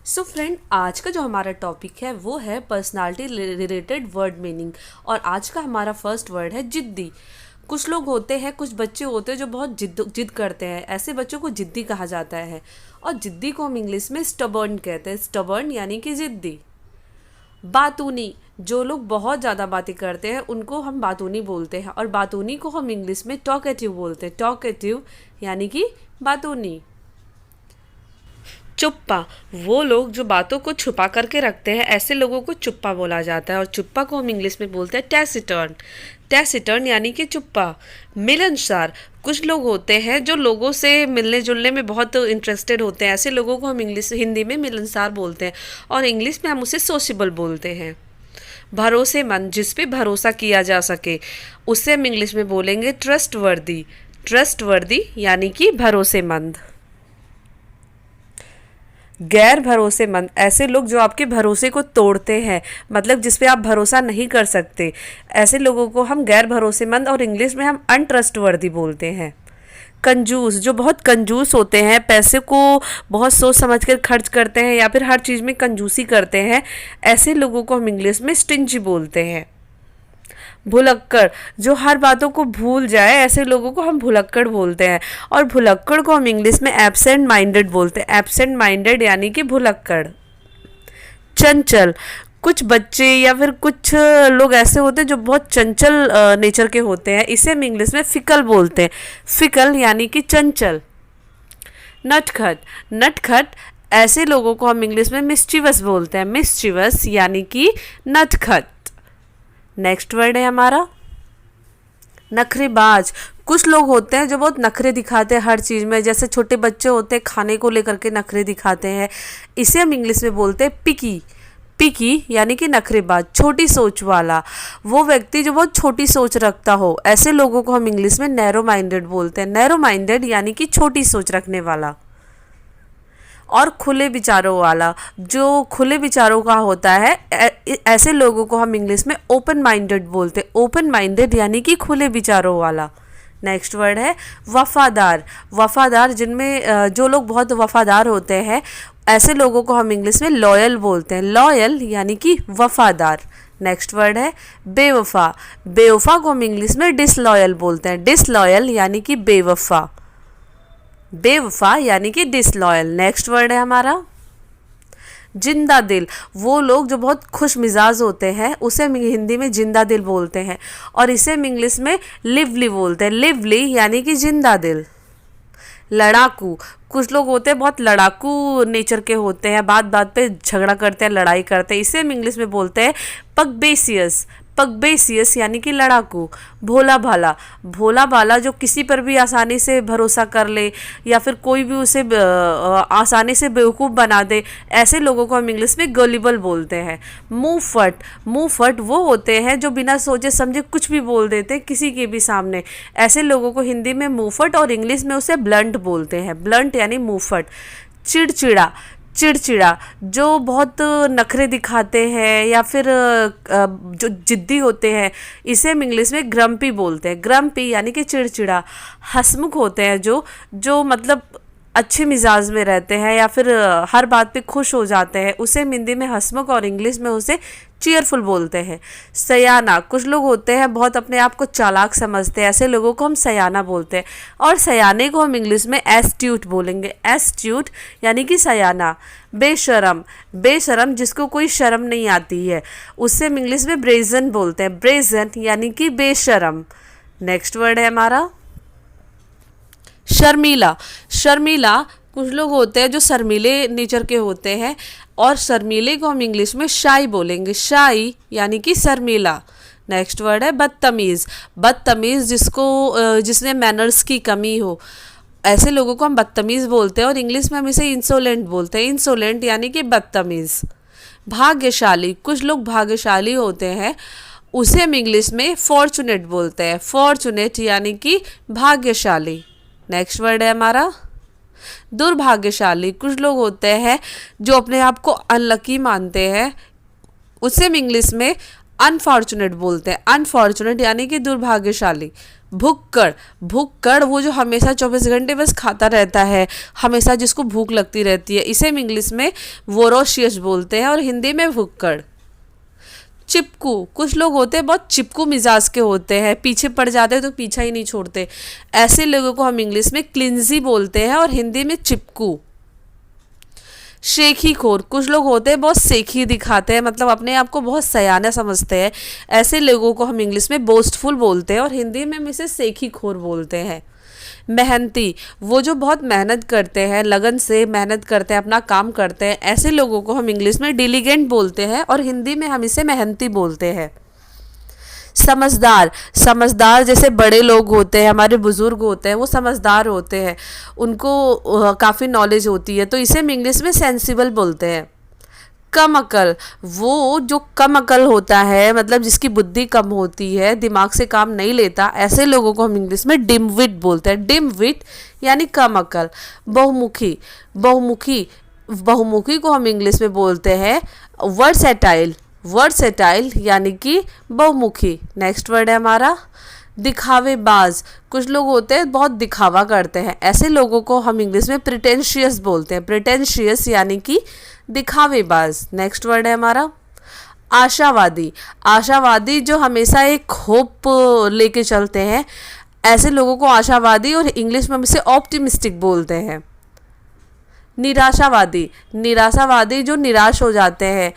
So friend, आज का जो हमारा टॉपिक है वो है पर्सनालिटी रिलेटेड वर्ड मीनिंग। और आज का हमारा फर्स्ट वर्ड है जिद्दी। कुछ लोग होते हैं, कुछ बच्चे होते हैं जो बहुत जिद करते हैं। ऐसे बच्चों को जिद्दी कहा जाता है। और जिद्दी को हम इंग्लिश में स्टबर्न कहते हैं। स्टबर्न यानी कि जिद्दी। बातूनी, जो लोग बहुत ज़्यादा बातें करते हैं उनको हम बातूनी बोलते हैं। और बातूनी को हम इंग्लिश में टॉकेटिव बोलते हैं। टॉकेटिव यानी कि बातूनी। चुप्पा, वो लोग जो बातों को छुपा करके रखते हैं, ऐसे लोगों को चुप्पा बोला जाता है। और चुप्पा को हम इंग्लिश में बोलते हैं टैसिटर्न। टैसिटर्न यानी कि चुप्पा। मिलनसार, कुछ लोग होते हैं जो लोगों से मिलने जुलने में बहुत इंटरेस्टेड होते हैं, ऐसे लोगों को हम हिंदी में मिलनसार बोलते हैं। और इंग्लिश में हम उसे सोशेबल बोलते हैं। भरोसेमंद, जिस पे भरोसा किया जा सके, उसे हम इंग्लिश में बोलेंगे ट्रस्टवर्दी। ट्रस्टवर्दी यानी कि भरोसेमंद। गैर भरोसेमंद, ऐसे लोग जो आपके भरोसे को तोड़ते हैं, मतलब जिस पे आप भरोसा नहीं कर सकते, ऐसे लोगों को हम गैर भरोसेमंद और इंग्लिश में हम अनट्रस्टवर्दी बोलते हैं। कंजूस, जो बहुत कंजूस होते हैं, पैसे को बहुत सोच समझ कर खर्च करते हैं या फिर हर चीज़ में कंजूसी करते हैं, ऐसे लोगों को हम इंग्लिश में स्टिंजी बोलते हैं। भुलक्कड़, जो हर बातों को भूल जाए, ऐसे लोगों को हम भुलक्कड़ बोलते हैं। और भुलक्कड़ को हम इंग्लिश में एब्सेंट माइंडेड बोलते हैं। एब्सेंट माइंडेड यानी कि भुलक्कड़। चंचल, कुछ बच्चे या फिर कुछ लोग ऐसे होते हैं जो बहुत चंचल नेचर के होते हैं, इसे हम इंग्लिश में फिकल बोलते हैं। फिकल यानी कि चंचल। नटखट, नटखट ऐसे लोगों को हम इंग्लिश में मिस्चीवस बोलते हैं। मिस्चीवस यानी कि नटखट। नेक्स्ट वर्ड है हमारा नखरेबाज। कुछ लोग होते हैं जो बहुत नखरे दिखाते हैं हर चीज़ में, जैसे छोटे बच्चे होते हैं खाने को लेकर के नखरे दिखाते हैं, इसे हम इंग्लिश में बोलते हैं पिकी। पिकी यानी कि नखरेबाज। छोटी सोच वाला, वो व्यक्ति जो बहुत छोटी सोच रखता हो, ऐसे लोगों को हम इंग्लिश में नैरो माइंडेड बोलते हैं। नैरो माइंडेड यानी कि छोटी सोच रखने वाला। और खुले विचारों वाला, जो खुले विचारों का होता है, ऐसे लोगों को हम इंग्लिश में ओपन माइंडेड बोलते हैं। ओपन माइंडेड यानी कि खुले विचारों वाला। नेक्स्ट वर्ड है वफादार। वफादार, जिनमें जो लोग बहुत वफादार होते हैं, ऐसे लोगों को हम इंग्लिश में लॉयल बोलते हैं। लॉयल यानी कि वफादार। नेक्स्ट वर्ड है बेवफा। बेवफा को हम इंग्लिश में डिसलॉयल बोलते हैं। डिसलॉयल यानी कि बेवफा। बेवफा यानी कि डिसलॉयल। नेक्स्ट वर्ड है हमारा जिंदा दिल। वो लोग जो बहुत खुश मिजाज होते हैं, उसे हम हिंदी में जिंदा दिल बोलते हैं। और इसे हम इंग्लिश में लिवली बोलते हैं। लिवली यानी कि जिंदा दिल। लड़ाकू, कुछ लोग होते हैं बहुत लड़ाकू नेचर के होते हैं, बात बात पे झगड़ा करते हैं, लड़ाई करते हैं, इसे हम इंग्लिश में बोलते हैं पगबेसियस। पगबेसियस यानी कि लड़ाकू। भोला भाला, भोला भाला जो किसी पर भी आसानी से भरोसा कर ले या फिर कोई भी उसे आसानी से बेवकूफ़ बना दे, ऐसे लोगों को हम इंग्लिश में गलिबल बोलते हैं। मुंहफट, मुंहफट वो होते हैं जो बिना सोचे समझे कुछ भी बोल देते हैं किसी के भी सामने, ऐसे लोगों को हिंदी में मुंहफट और इंग्लिश में उसे ब्लंट बोलते हैं। ब्लंट यानी मुंहफट। चिड़चिड़ा, चिड़चिड़ा जो बहुत नखरे दिखाते हैं या फिर जो जिद्दी होते हैं, इसे हम इंग्लिश में ग्रम्पी बोलते हैं। ग्रम्पी यानी कि चिड़चिड़ा। हंसमुख होते हैं जो जो मतलब अच्छे मिजाज में रहते हैं या फिर हर बात पे खुश हो जाते हैं, उसे हम हिंदी में हंसमुख और इंग्लिश में उसे चीयरफुल बोलते हैं। सयाना, कुछ लोग होते हैं बहुत अपने आप को चालाक समझते हैं, ऐसे लोगों को हम सयाना बोलते हैं। और सयाने को हम इंग्लिश में एस्ट्यूट बोलेंगे। एस्ट्यूट यानी कि सयाना। बेशरम, बेशरम जिसको कोई शर्म नहीं आती है, उससे हम इंग्लिश में ब्रेजन बोलते हैं। ब्रेजन यानी कि बेशरम। नेक्स्ट वर्ड है हमारा शर्मीला। शर्मीला, कुछ लोग होते हैं जो शर्मीले नेचर के होते हैं, और शर्मीले को हम इंग्लिश में शाई बोलेंगे। शाई यानी कि शर्मीला। नेक्स्ट वर्ड है बदतमीज़। बदतमीज़ जिसने मैनर्स की कमी हो, ऐसे लोगों को हम बदतमीज़ बोलते हैं। और इंग्लिश में हम इसे इंसोलेंट बोलते हैं। इंसोलेंट यानी कि बदतमीज़। भाग्यशाली, कुछ लोग भाग्यशाली होते हैं, उसे हम इंग्लिश में फॉर्चुनेट बोलते हैं। फॉर्चुनेट यानी कि भाग्यशाली। नेक्स्ट वर्ड है हमारा दुर्भाग्यशाली। कुछ लोग होते हैं जो अपने आप को अनलकी मानते हैं, उसे हम इंग्लिश में अनफॉर्चुनेट बोलते हैं, अनफॉर्चुनेट यानी कि दुर्भाग्यशाली। भुक्कड़, भुक्कड़ वो जो हमेशा 24 घंटे बस खाता रहता है, हमेशा जिसको भूख लगती रहती है, इसे हम इंग्लिश में वोरोशियस बोलते हैं और हिंदी में भुक्कड़। चिपकू, कुछ लोग होते हैं बहुत चिपकू मिजाज के होते हैं, पीछे पड़ जाते हैं तो पीछा ही नहीं छोड़ते, ऐसे लोगों को हम इंग्लिश में क्लिंजी बोलते हैं और हिंदी में चिपकू। शेखी खोर, कुछ लोग होते हैं बहुत सेखी दिखाते हैं, मतलब अपने आप को बहुत सयाना समझते हैं, ऐसे लोगों को हम इंग्लिश में बोस्टफुल बोलते हैं और हिंदी में हम इसे सेखी खोर बोलते हैं। मेहनती, वो जो बहुत मेहनत करते हैं, लगन से मेहनत करते हैं, अपना काम करते हैं, ऐसे लोगों को हम इंग्लिश में डिलीजेंट बोलते हैं और हिंदी में हम इसे मेहनती बोलते हैं। समझदार, समझदार जैसे बड़े लोग होते हैं, हमारे बुज़ुर्ग होते हैं, वो समझदार होते हैं, उनको काफ़ी नॉलेज होती है, तो इसे हम इंग्लिश में सेंसिबल बोलते हैं। कम अकल, वो जो कम अकल होता है, मतलब जिसकी बुद्धि कम होती है, दिमाग से काम नहीं लेता, ऐसे लोगों को हम इंग्लिश में डिम विट बोलते हैं। डिम विट यानी कम अकल। बहुमुखी, बहुमुखी, बहुमुखी को हम इंग्लिश में बोलते हैं वर्सेटाइल, वर्सेटाइल यानी कि बहुमुखी। नेक्स्ट वर्ड है हमारा दिखावेबाज, कुछ लोग होते हैं बहुत दिखावा करते हैं, ऐसे लोगों को हम इंग्लिश में प्रिटेंशियस बोलते हैं, प्रिटेंशियस यानी कि दिखावेबाज। नेक्स्ट वर्ड है हमारा आशावादी, आशावादी जो हमेशा एक होप लेके चलते हैं, ऐसे लोगों को आशावादी और इंग्लिश में हम इसे ऑप्टिमिस्टिक बोलते हैं। निराशावादी, निराशावादी जो निराश हो जाते हैं,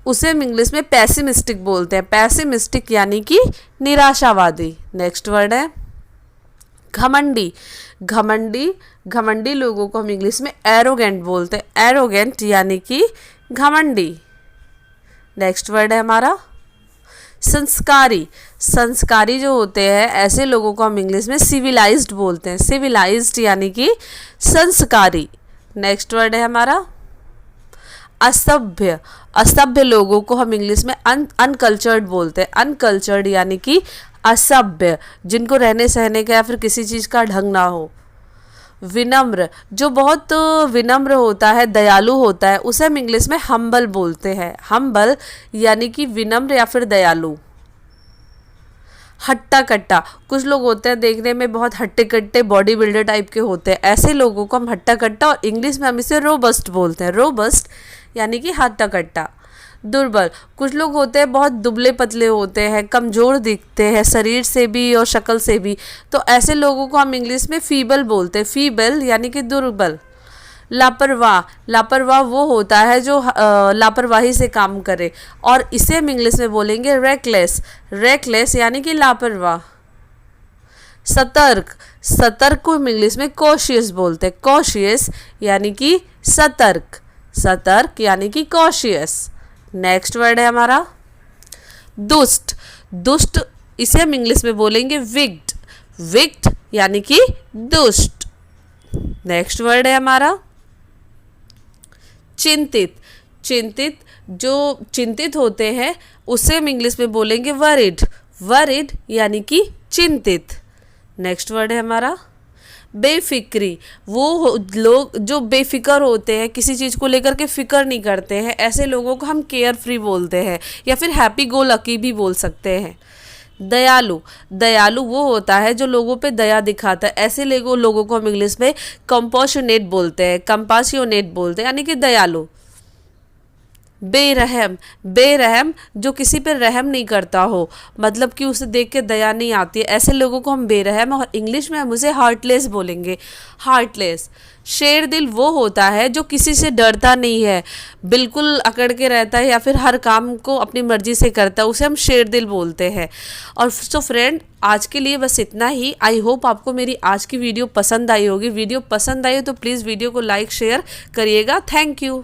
उसे हम इंग्लिश में पैसिमिस्टिक बोलते हैं, पैसिमिस्टिक यानी कि निराशावादी। नेक्स्ट वर्ड है घमंडी, घमंडी, घमंडी लोगों को हम इंग्लिश में एरोगेंट बोलते हैं, एरोगेंट यानी कि घमंडी। नेक्स्ट वर्ड है हमारा संस्कारी, संस्कारी जो होते हैं, ऐसे लोगों को हम इंग्लिश में सिविलाइज्ड बोलते हैं, सिविलाइज्ड यानी कि संस्कारी। नेक्स्ट वर्ड है हमारा असभ्य, असभ्य लोगों को हम इंग्लिश में अनकल्चर्ड बोलते हैं, अनकल्चर्ड यानी कि असभ्य, जिनको रहने सहने का या फिर किसी चीज़ का ढंग ना हो। विनम्र, जो बहुत विनम्र होता है, दयालु होता है, उसे हम इंग्लिश में हम्बल बोलते हैं, हम्बल यानी कि विनम्र या फिर दयालु। हट्टा कट्टा, कुछ लोग होते हैं देखने में बहुत हट्टे कट्टे बॉडी बिल्डर टाइप के होते हैं, ऐसे लोगों को हम हट्टा कट्टा और इंग्लिश में हम इसे रोबस्ट बोलते हैं, रोबस्ट यानी कि हट्टा कट्टा। दुर्बल, कुछ लोग होते हैं बहुत दुबले पतले होते हैं, कमज़ोर दिखते हैं शरीर से भी और शक्ल से भी, तो ऐसे लोगों को हम इंग्लिश में फीबल बोलते हैं, फीबल यानी कि दुर्बल। लापरवाह, लापरवाह वो होता है जो लापरवाही से काम करे, और इसे हम इंग्लिश में बोलेंगे रेकलेस, रेकलेस यानी कि लापरवाह। सतर्क, सतर्क को हम इंग्लिश में कॉशियस बोलते हैं, कॉशियस यानी कि सतर्क, सतर्क यानी कि कॉशियस। नेक्स्ट वर्ड है हमारा दुष्ट, दुष्ट इसे हम इंग्लिश में बोलेंगे विक्ड, विक्ड यानी कि दुष्ट। नेक्स्ट वर्ड है हमारा चिंतित, चिंतित जो चिंतित होते हैं उसे हम इंग्लिश में बोलेंगे वरिड, वरिड यानी कि चिंतित। नेक्स्ट वर्ड है हमारा बेफिक्री, वो लोग जो बेफिक्र होते हैं, किसी चीज़ को लेकर के फिक्र नहीं करते हैं, ऐसे लोगों को हम केयर फ्री बोलते हैं या फिर हैप्पी गो लकी भी बोल सकते हैं। दयालु, दयालु वो होता है जो लोगों पे दया दिखाता है, ऐसे लोगों को हम इंग्लिश में कंपैशनेट बोलते हैं, कंपैशनेट बोलते हैं यानी कि दयालु। बेरहम, बेरहम जो किसी पर रहम नहीं करता हो, मतलब कि उसे देख के दया नहीं आती है, ऐसे लोगों को हम बेरहम और इंग्लिश में हम उसे हार्टलेस बोलेंगे, हार्टलेस। शेर दिल वो होता है जो किसी से डरता नहीं है, बिल्कुल अकड़ के रहता है या फिर हर काम को अपनी मर्जी से करता है, उसे हम शेर दिल बोलते हैं। और सो फ्रेंड आज के लिए बस इतना ही। आई होप आपको मेरी आज की वीडियो पसंद आई होगी। वीडियो पसंद आई हो तो प्लीज़ वीडियो को लाइक शेयर करिएगा। Thank you.